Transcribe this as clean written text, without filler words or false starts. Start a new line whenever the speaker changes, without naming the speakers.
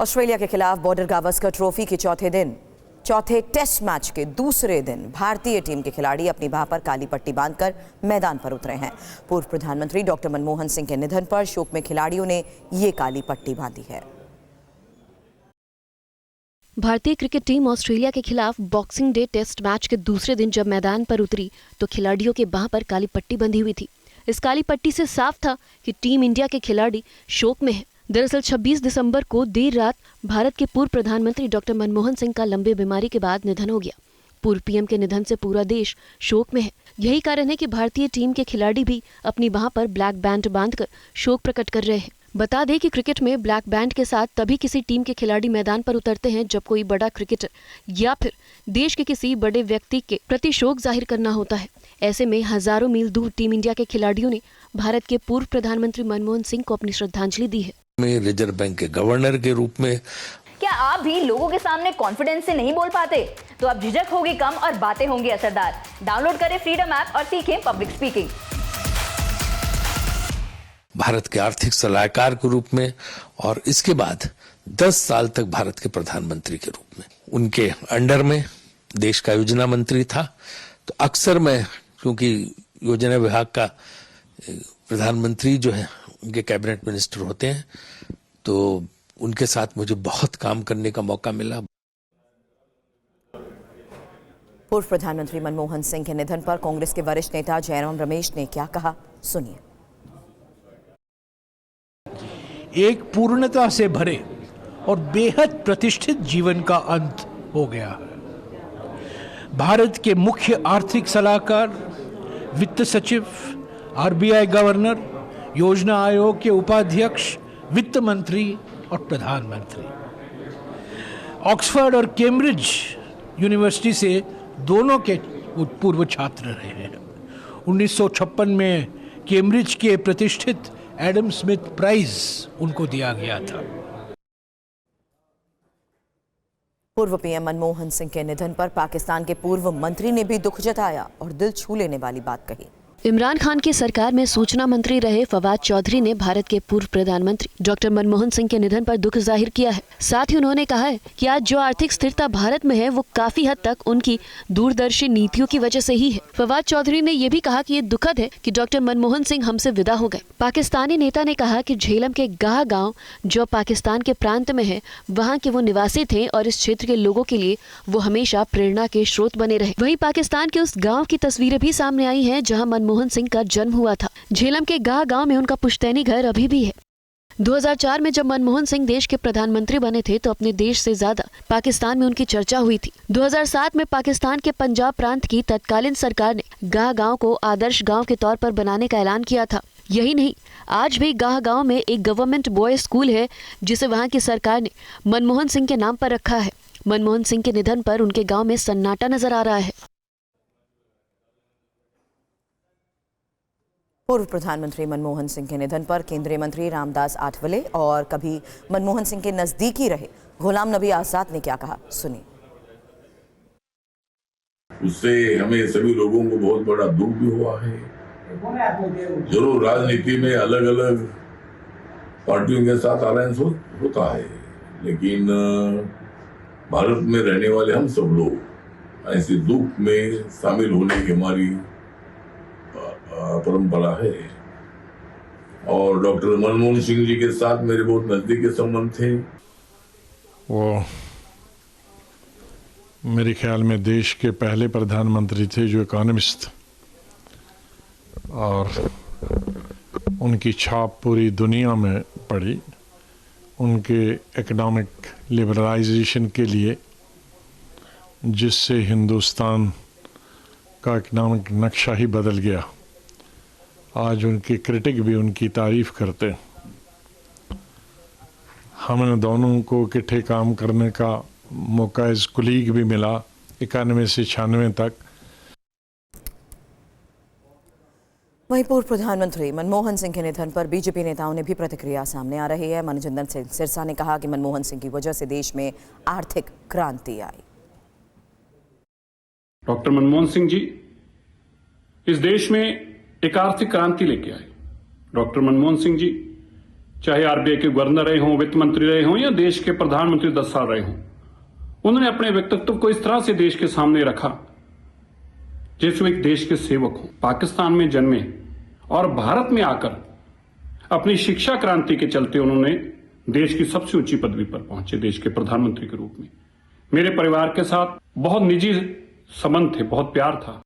Australia के खिलाफ border Gavaskar trophy के चौथे टेस्ट मैच के दूसरे दिन भारतीय टीम के खिलाड़ी अपनी बाह पर काली पट्टी बांधकर मैदान पर उतरे हैं। पूर्व प्रधानमंत्री डॉक्टर मनमोहन सिंह के निधन पर शोक में खिलाड़ियों ने ये काली पट्टी बांधी है।
भारतीय क्रिकेट टीम ऑस्ट्रेलिया के खिलाफ बॉक्सिंग डे टेस्ट मैच के दूसरे दिन जब मैदान पर उतरी तो खिलाड़ियों के बाह पर काली पट्टी बंधी हुई थी। इस काली पट्टी से साफ था कि टीम इंडिया के खिलाड़ी शोक में हैं। दरअसल 26 दिसंबर को देर रात भारत के पूर्व प्रधानमंत्री डॉक्टर मनमोहन सिंह का लंबे बीमारी के बाद निधन हो गया। पूर्व पीएम के निधन से पूरा देश शोक में है। यही कारण है कि भारतीय टीम के खिलाड़ी भी अपनी बाह पर ब्लैक बैंड बांधकर शोक प्रकट कर रहे हैं। बता दें कि क्रिकेट में ब्लैक बैंड के साथ तभी किसी टीम के खिलाड़ी मैदान पर उतरते हैं जब कोई बड़ा क्रिकेटर या फिर देश के किसी बड़े व्यक्ति के प्रति शोक जाहिर करना होता है। ऐसे में हजारों मील दूर टीम इंडिया के खिलाड़ियों ने भारत के पूर्व प्रधानमंत्री मनमोहन सिंह को अपनी श्रद्धांजलि दी है।
रिजर्व बैंक के गवर्नर के रूप में
क्या आप भी लोगों के सामने कॉन्फिडेंस से नहीं बोल पाते? तो अब झिझक होगी कम और बातें होंगी असरदार। डाउनलोड करें फ्रीडम ऐप और सीखें पब्लिक स्पीकिंग।
भारत के आर्थिक सलाहकार के रूप में और इसके बाद 10 साल तक भारत के प्रधानमंत्री के रूप में उनके अंडर में देश का योजना मंत्री था। तो अक्सर मैं, क्योंकि योजना विभाग का प्रधानमंत्री जो है उनके कैबिनेट मिनिस्टर होते हैं, तो उनके साथ मुझे बहुत काम करने का मौका मिला।
पूर्व प्रधानमंत्री मनमोहन सिंह के निधन पर कांग्रेस के वरिष्ठ नेता जयराम रमेश ने क्या कहा, सुनिए।
एक पूर्णता से भरे और बेहद प्रतिष्ठित जीवन का अंत हो गया है। भारत के मुख्य आर्थिक सलाहकार, वित्त सचिव, आरबीआई गवर्नर, योजना आयोग के उपाध्यक्ष, वित्त मंत्री और प्रधानमंत्री। ऑक्सफोर्ड और कैम्ब्रिज यूनिवर्सिटी से दोनों के पूर्व छात्र रहे हैं। 1956 में कैम्ब्रिज के प्रतिष्ठित एडम स्मिथ प्राइज उनको दिया गया था।
पूर्व पीएम मनमोहन सिंह के निधन पर पाकिस्तान के पूर्व मंत्री ने भी दुख जताया और दिल छू लेने वाली बात कही।
इमरान खान की सरकार में सूचना मंत्री रहे फवाद चौधरी ने भारत के पूर्व प्रधानमंत्री डॉक्टर मनमोहन सिंह के निधन पर दुख जाहिर किया है। साथ ही उन्होंने कहा है कि आज जो आर्थिक स्थिरता भारत में है वो काफी हद तक उनकी दूरदर्शी नीतियों की वजह से ही है। फवाद चौधरी ने यह भी कहा कि ये दुखद है कि डॉक्टर मनमोहन सिंह हमसे विदा हो गए। पाकिस्तानी नेता ने कहा कि झेलम के गाह गाँव जो पाकिस्तान के प्रांत में है, वहाँ के वो निवासी थे और इस क्षेत्र के लोगों के लिए वो हमेशा प्रेरणा के स्रोत बने रहे। वहीं पाकिस्तान के उस गाँव की तस्वीरें भी सामने आई है जहाँ मनमोहन सिंह का जन्म हुआ था। झेलम के गाह गांव में उनका पुश्तैनी घर अभी भी है। 2004 में जब मनमोहन सिंह देश के प्रधानमंत्री बने थे तो अपने देश से ज्यादा पाकिस्तान में उनकी चर्चा हुई थी। 2007 में पाकिस्तान के पंजाब प्रांत की तत्कालीन सरकार ने गाह गांव को आदर्श गांव के तौर पर बनाने का ऐलान किया था। यही नहीं, आज भी गाह गांव में एक गवर्नमेंट बॉयज स्कूल है जिसे वहां की सरकार ने मनमोहन सिंह के नाम पर रखा है। मनमोहन सिंह के निधन पर उनके गाँव में सन्नाटा नजर आ रहा है।
पूर्व प्रधानमंत्री मनमोहन सिंह के निधन पर केंद्रीय मंत्री रामदास आठवले और कभी मनमोहन सिंह के नजदीकी रहे गुलाम नबी आजाद ने क्या कहा, सुनिए।
उससे हमें सभी लोगों को बहुत बड़ा दुख भी हुआ है। जरूर राजनीति में अलग अलग पार्टियों के साथ अलायंस होता है, लेकिन भारत में रहने वाले हम सब लोग ऐसे दुख में शामिल होने की हमारी परंपरा है। और डॉक्टर मनमोहन सिंह जी के साथ मेरे बहुत नजदीकी संबंध थे।
वो मेरे ख्याल में देश के पहले प्रधानमंत्री थे जो इकोनॉमिस्ट, और उनकी छाप पूरी दुनिया में पड़ी। उनके इकोनॉमिक लिबरलाइजेशन के लिए, जिससे हिंदुस्तान का इकोनॉमिक नक्शा ही बदल गया। आज उनके क्रिटिक भी उनकी तारीफ करते। हम दोनों को इकट्ठे काम करने का मौका एज कुलीग भी मिला 91 से 96 तक।
वहीं पूर्व प्रधानमंत्री मनमोहन सिंह के निधन पर बीजेपी नेताओं ने भी प्रतिक्रिया सामने आ रही है। मनोजिंदर सिरसा ने कहा कि मनमोहन सिंह की वजह से देश में आर्थिक क्रांति आई।
डॉक्टर मनमोहन सिंह जी इस देश में एक आर्थिक क्रांति लेके आए। डॉक्टर मनमोहन सिंह जी चाहे आरबीआई के गवर्नर रहे हों, वित्त मंत्री रहे हों या देश के प्रधानमंत्री 10 साल रहे हों, उन्होंने अपने व्यक्तित्व को इस तरह से देश के सामने रखा जैसे वो एक देश के सेवक हों। पाकिस्तान में जन्मे और भारत में आकर अपनी शिक्षा क्रांति के चलते उन्होंने देश की सबसे ऊंची पदवी पर पहुंचे, देश के प्रधानमंत्री के रूप में। मेरे परिवार के साथ बहुत निजी संबंध थे, बहुत प्यार था।